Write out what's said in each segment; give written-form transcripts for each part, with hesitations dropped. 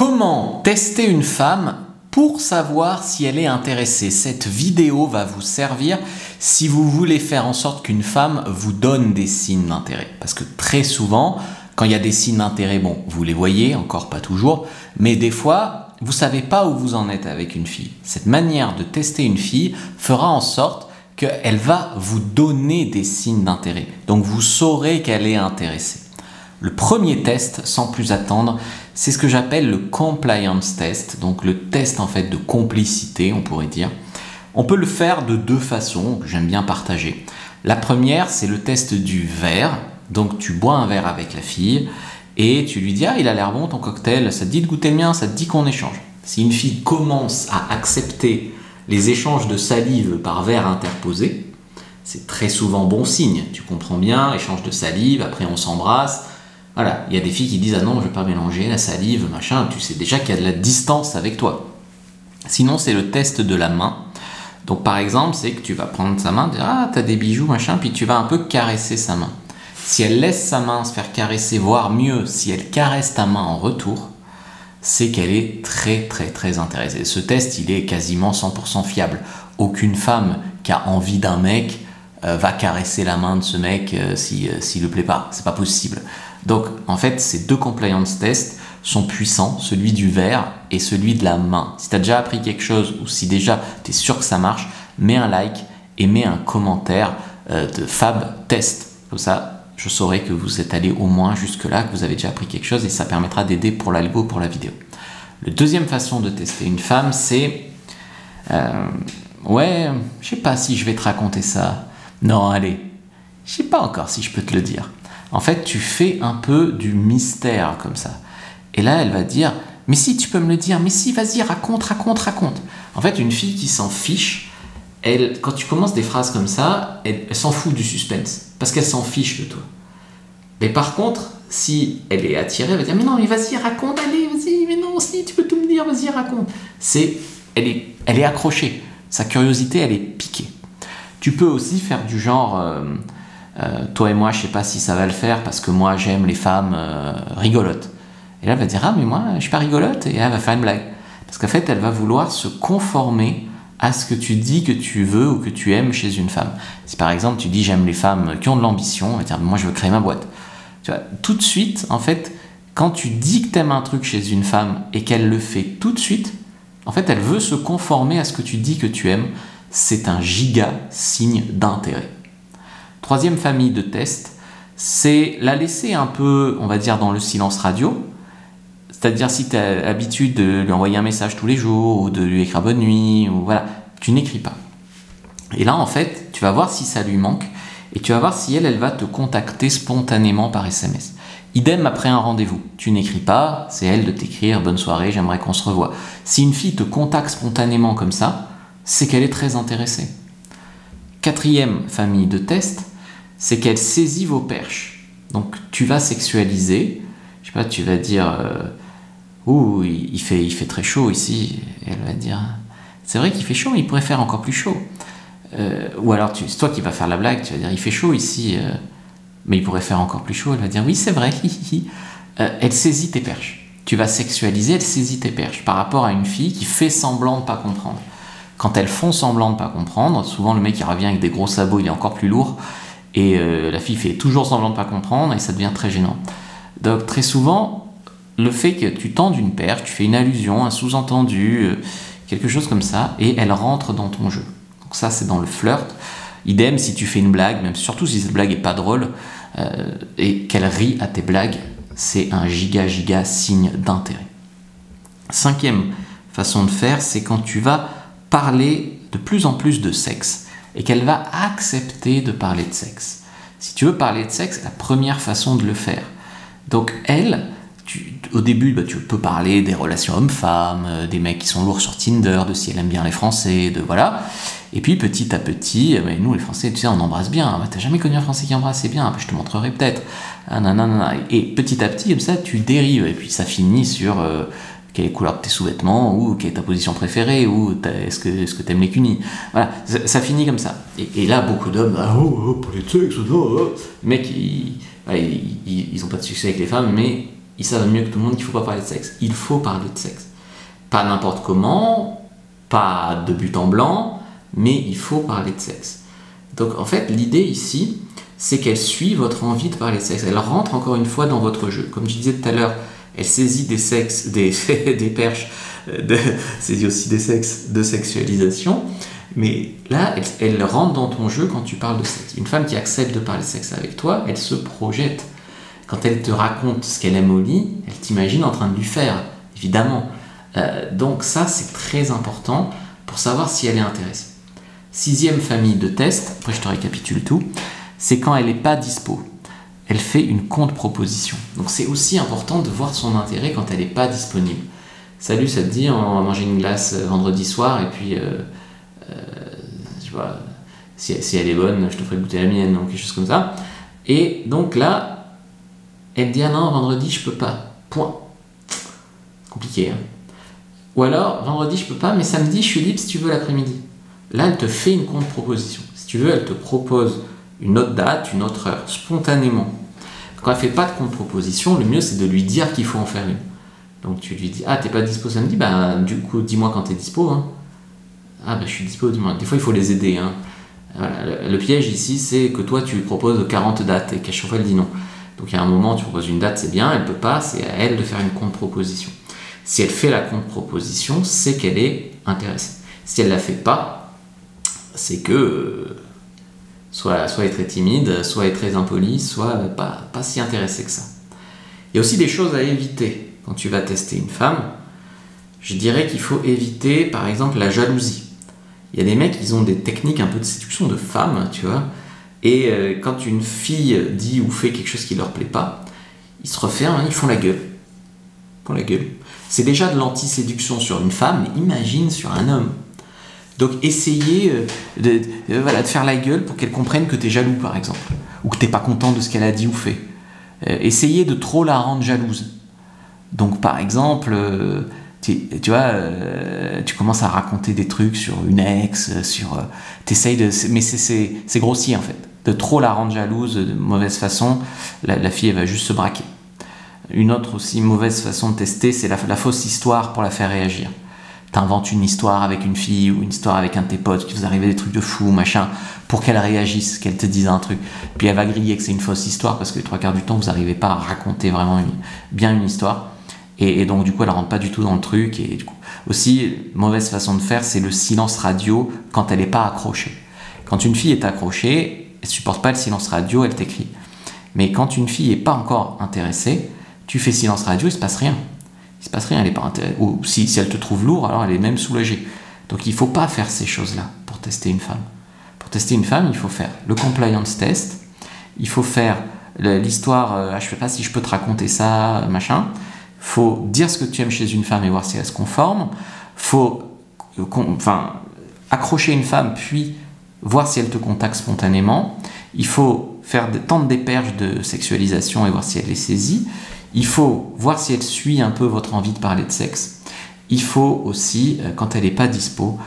Comment tester une femme pour savoir si elle est intéressée? Cette vidéo va vous servir si vous voulez faire en sorte qu'une femme vous donne des signes d'intérêt. Parce que très souvent, quand il y a des signes d'intérêt, bon, vous les voyez, encore pas toujours, mais des fois, vous ne savez pas où vous en êtes avec une fille. Cette manière de tester une fille fera en sorte qu'elle va vous donner des signes d'intérêt. Donc vous saurez qu'elle est intéressée. Le premier test, sans plus attendre, c'est ce que j'appelle le compliance test, donc le test en fait de complicité, on pourrait dire. On peut le faire de deux façons que j'aime bien partager. La première, c'est le test du verre. Donc tu bois un verre avec la fille et tu lui dis « Ah, il a l'air bon ton cocktail, ça te dit de goûter le mien, ça te dit qu'on échange ». Si une fille commence à accepter les échanges de salive par verre interposé, c'est très souvent bon signe. Tu comprends bien, échange de salive, après on s'embrasse. Voilà, il y a des filles qui disent « Ah non, je ne vais pas mélanger la salive, machin », tu sais déjà qu'il y a de la distance avec toi. Sinon, c'est le test de la main. Donc par exemple, c'est que tu vas prendre sa main, dire « Ah, t'as des bijoux, machin », puis tu vas un peu caresser sa main. Si elle laisse sa main se faire caresser, voire mieux, si elle caresse ta main en retour, c'est qu'elle est très intéressée. Ce test, il est quasiment 100% fiable. Aucune femme qui a envie d'un mec va caresser la main de ce mec s'il ne plaît pas. C'est pas possible. Donc, en fait, ces deux compliance tests sont puissants, celui du verre et celui de la main. Si tu as déjà appris quelque chose ou si déjà tu es sûr que ça marche, mets un like et mets un commentaire de Fab Test. Comme ça, je saurai que vous êtes allé au moins jusque-là, que vous avez déjà appris quelque chose et ça permettra d'aider pour l'algo, pour la vidéo. La deuxième façon de tester une femme, c'est... ouais, je sais pas si je vais te raconter ça. Non, allez, je sais pas encore si je peux te le dire. En fait, tu fais un peu du mystère comme ça. Et là, elle va dire, mais si, tu peux me le dire, mais si, vas-y, raconte. En fait, une fille qui s'en fiche, elle, quand tu commences des phrases comme ça, elle s'en fout du suspense, parce qu'elle s'en fiche de toi. Mais par contre, si elle est attirée, elle va dire, mais non, mais vas-y, raconte, allez, vas-y, mais non, si, tu peux tout me dire, vas-y, raconte. Elle est accrochée, sa curiosité, elle est piquée. Tu peux aussi faire du genre, toi et moi, je sais pas si ça va le faire, parce que moi, j'aime les femmes rigolotes. Et là, elle va dire, ah, mais moi, je suis pas rigolote, et elle va faire une blague. Parce qu'en fait, elle va vouloir se conformer à ce que tu dis que tu veux ou que tu aimes chez une femme. Si par exemple tu dis j'aime les femmes qui ont de l'ambition, on va dire moi je veux créer ma boîte. Tu vois, tout de suite, en fait, quand tu dis que tu aimes un truc chez une femme et qu'elle le fait tout de suite, en fait elle veut se conformer à ce que tu dis que tu aimes. C'est un giga signe d'intérêt. Troisième famille de tests, c'est la laisser un peu, on va dire, dans le silence radio. C'est-à-dire si tu as l'habitude de lui envoyer un message tous les jours ou de lui écrire bonne nuit, ou voilà, tu n'écris pas. Et là, en fait, tu vas voir si ça lui manque et tu vas voir si elle va te contacter spontanément par SMS. Idem après un rendez-vous. Tu n'écris pas, c'est elle de t'écrire bonne soirée, j'aimerais qu'on se revoie. Si une fille te contacte spontanément comme ça, c'est qu'elle est très intéressée. Quatrième famille de tests, c'est qu'elle saisit vos perches. Donc tu vas sexualiser, je sais pas, tu vas dire ouh, il fait très chaud ici. Et elle va dire c'est vrai qu'il fait chaud, mais il pourrait faire encore plus chaud. Ou alors c'est toi qui vas faire la blague, tu vas dire il fait chaud ici, mais il pourrait faire encore plus chaud. Elle va dire oui, c'est vrai. Elle saisit tes perches. Tu vas sexualiser, elle saisit tes perches par rapport à une fille qui fait semblant de ne pas comprendre. Quand elles font semblant de ne pas comprendre, souvent le mec il revient avec des gros sabots, il est encore plus lourd, et la fille fait toujours semblant de ne pas comprendre et ça devient très gênant. Donc très souvent, le fait que tu tendes une perche, tu fais une allusion, un sous-entendu, quelque chose comme ça, et elle rentre dans ton jeu. Donc ça, c'est dans le flirt. Idem, si tu fais une blague, même surtout si cette blague n'est pas drôle, et qu'elle rit à tes blagues, c'est un giga signe d'intérêt. Cinquième façon de faire, c'est quand tu vas parler de plus en plus de sexe, et qu'elle va accepter de parler de sexe. Si tu veux parler de sexe, c'est la première façon de le faire. Donc elle... au début, tu peux parler des relations hommes-femmes, des mecs qui sont lourds sur Tinder, de si elle aime bien les Français, de voilà. Et puis petit à petit, nous les Français, tu sais, on embrasse bien. T'as jamais connu un Français qui embrassait bien? Je te montrerai peut-être. Et petit à petit, comme ça, tu dérives. Et puis ça finit sur quelle est la couleur de tes sous-vêtements, ou quelle est ta position préférée, ou est-ce que t'aimes les cunis. Voilà, ça finit comme ça. Et là, beaucoup d'hommes, pour les sexe, non. Les mecs, ils n'ont pas de succès avec les femmes, mais ils savent mieux que tout le monde qu'il ne faut pas parler de sexe. Il faut parler de sexe. Pas n'importe comment, pas de but en blanc, mais il faut parler de sexe. Donc en fait, l'idée ici, c'est qu'elle suit votre envie de parler de sexe. Elle rentre encore une fois dans votre jeu. Comme je disais tout à l'heure, elle saisit des sexes, des perches, saisit aussi des sexes de sexualisation. Mais là, elle rentre dans ton jeu quand tu parles de sexe. Une femme qui accepte de parler de sexe avec toi, elle se projette. Quand elle te raconte ce qu'elle aime au lit, elle t'imagine en train de lui faire, évidemment. Donc ça, c'est très important pour savoir si elle est intéressée. 6e famille de tests, après je te récapitule tout, c'est quand elle n'est pas dispo. Elle fait une contre-proposition. Donc c'est aussi important de voir son intérêt quand elle n'est pas disponible. Salut, ça te dit, on va manger une glace vendredi soir, et puis, je vois, si elle est bonne, je te ferai goûter la mienne, ou quelque chose comme ça. Et donc là, elle dit, ah non, vendredi, je peux pas. Point. Compliqué, hein. Ou alors, vendredi, je peux pas, mais samedi, je suis libre si tu veux l'après-midi. Là, elle te fait une contre-proposition. Si tu veux, elle te propose une autre date, une autre heure, spontanément. Quand elle ne fait pas de contre-proposition, le mieux, c'est de lui dire qu'il faut en faire une. Donc, tu lui dis, ah, t'es pas dispo samedi? Bah, du coup, dis-moi quand t'es dispo. Hein. Ah, bah, je suis dispo, dis-moi. Des fois, il faut les aider. Hein. Voilà. Le piège ici, c'est que toi, tu lui proposes 40 dates et qu'à chaque fois, elle dit non. Donc, il y a un moment, tu proposes une date, c'est bien, elle ne peut pas, c'est à elle de faire une contre-proposition. Si elle fait la contre-proposition, c'est qu'elle est intéressée. Si elle ne la fait pas, c'est que soit elle est très timide, soit elle est très impolie, soit pas si intéressée que ça. Il y a aussi des choses à éviter quand tu vas tester une femme. Je dirais qu'il faut éviter, par exemple, la jalousie. Il y a des mecs, ils ont des techniques un peu de séduction de femmes, tu vois, et quand une fille dit ou fait quelque chose qui leur plaît pas, ils se referment, ils font la gueule. C'est déjà de l'anti-séduction sur une femme, mais imagine sur un homme. Donc essayez de faire la gueule pour qu'elle comprenne que tu es jaloux, par exemple, ou que tu n'es pas content de ce qu'elle a dit ou fait. Essayez de trop la rendre jalouse. Donc par exemple, tu vois, tu commences à raconter des trucs sur une ex, mais c'est grossier en fait. De trop la rendre jalouse de mauvaise façon, la fille elle va juste se braquer. Une autre aussi mauvaise façon de tester, c'est la fausse histoire pour la faire réagir. T'inventes une histoire avec une fille ou une histoire avec un de tes potes, qui vous arrive des trucs de fou, machin, pour qu'elle réagisse, qu'elle te dise un truc. Puis elle va griller que c'est une fausse histoire parce que les 3/4 du temps, vous n'arrivez pas à raconter vraiment bien une histoire. Et donc du coup, elle ne rentre pas du tout dans le truc. Et du coup, aussi, mauvaise façon de faire, c'est le silence radio quand elle n'est pas accrochée. Quand une fille est accrochée, elle ne supporte pas le silence radio, elle t'écrit. Mais quand une fille n'est pas encore intéressée, tu fais silence radio, il ne se passe rien. Il se passe rien, elle n'est pas intéressée. Ou si elle te trouve lourd, alors elle est même soulagée. Donc il ne faut pas faire ces choses-là pour tester une femme. Pour tester une femme, il faut faire le compliance test, il faut faire l'histoire, je ne sais pas si je peux te raconter ça, machin. Il faut dire ce que tu aimes chez une femme et voir si elle se conforme. Il faut accrocher une femme, puis voir si elle te contacte spontanément. Il faut tenter des perches de sexualisation et voir si elle les saisit. Il faut voir si elle suit un peu votre envie de parler de sexe. Il faut aussi, quand elle n'est pas dispo,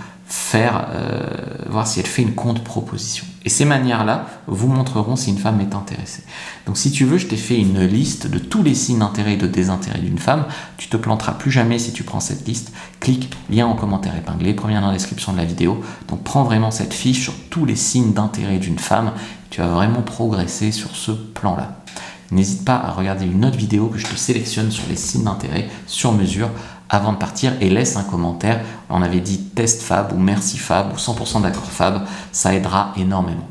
voir si elle fait une contre-proposition. Et ces manières-là vous montreront si une femme est intéressée. Donc si tu veux, je t'ai fait une liste de tous les signes d'intérêt et de désintérêt d'une femme. Tu te planteras plus jamais si tu prends cette liste. Clique, lien en commentaire épinglé, premier dans la description de la vidéo. Donc prends vraiment cette fiche sur tous les signes d'intérêt d'une femme. Tu vas vraiment progresser sur ce plan-là. N'hésite pas à regarder une autre vidéo que je te sélectionne sur les signes d'intérêt sur mesure avant de partir et laisse un commentaire. On avait dit test Fab ou merci Fab ou 100% d'accord Fab, ça aidera énormément.